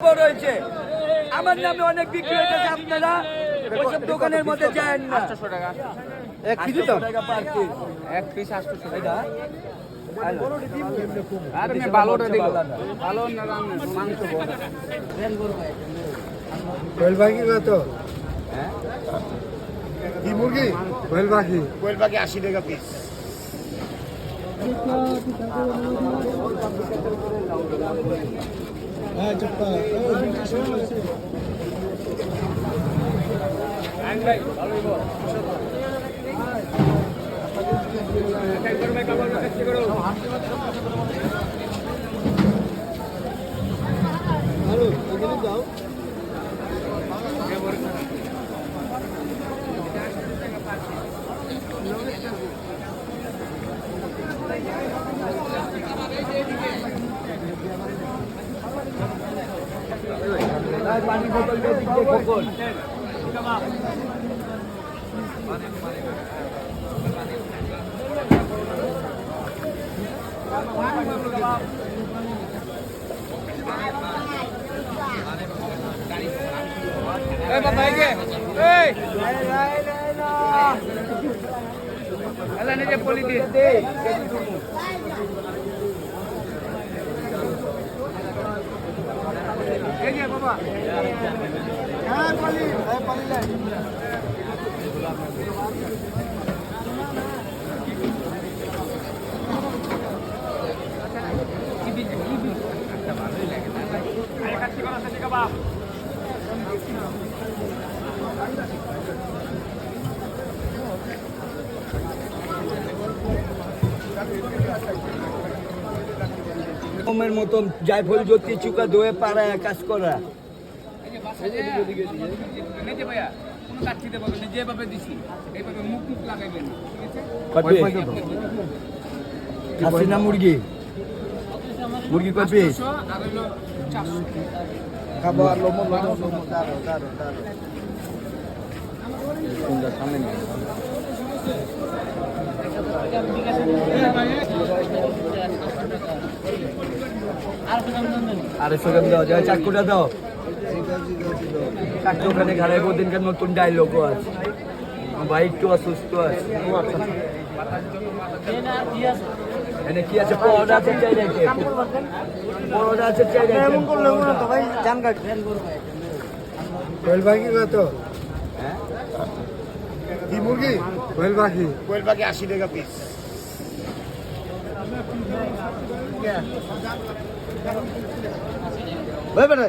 রয়েছে আমার নামে অনেক বিক্রি হয়ে গেছে। আপনারা ওইসব দোকানের মধ্যে যায় না। 800 টাকা এক কেজি তো টাকা পার পিস, এক পিস 800 টাকা। এটা আরে আমি ভালোটা দিল ভালো না মাংস বড় কোয়েল পাখি কত? হ্যাঁ কি মুরগি? কোয়েল পাখি। কোয়েল পাখি 80 টাকা পিস। হ্যাঁ চপ্পা যাও। পানি বোতল দিয়ে দিচ্ছে খোকন। এই বাবা এই যে এই আলা নিজে পলি দিয়ে দে এই যে বাবা হ্যাঁ পালি, হ্যাঁ পালি লাই। কমের মতন জায়ফল জ্যোতি চুকা দোয়ে পাড়ায় কাজ করা। নিজে ভাইয়া কোনো কাটছি দেবো না যেভাবে দিছি এইভাবে মুখ মুখ লাগাইবেন ঠিক আছে খাসি না মুরগি? মুরগি কয় পিস? 800 আর হলো 400 খাবার লোমো লোমো লোমো দাঁড়ো দাঁড়ো দাঁড়ো। আড়াইশো গ্রাম দেওয়া যায়, চাকুটা দাও। চাকু ওখানে ঘাড়াই দিনকার নতুন ডায়লগও আছে। ভাই একটু অসুস্থ আছে। এনে কি আছে? পরোটা আছে, চাই রাখে পরোটা আছে, চাই রাখে। এমন করলে মনে তো ভাই জান কাট। কোয়েল পাখি কত? হ্যাঁ কি মুরগি? কোয়েল পাখি। কোয়েল পাখি 80 টাকা পিস। ভাই বেটা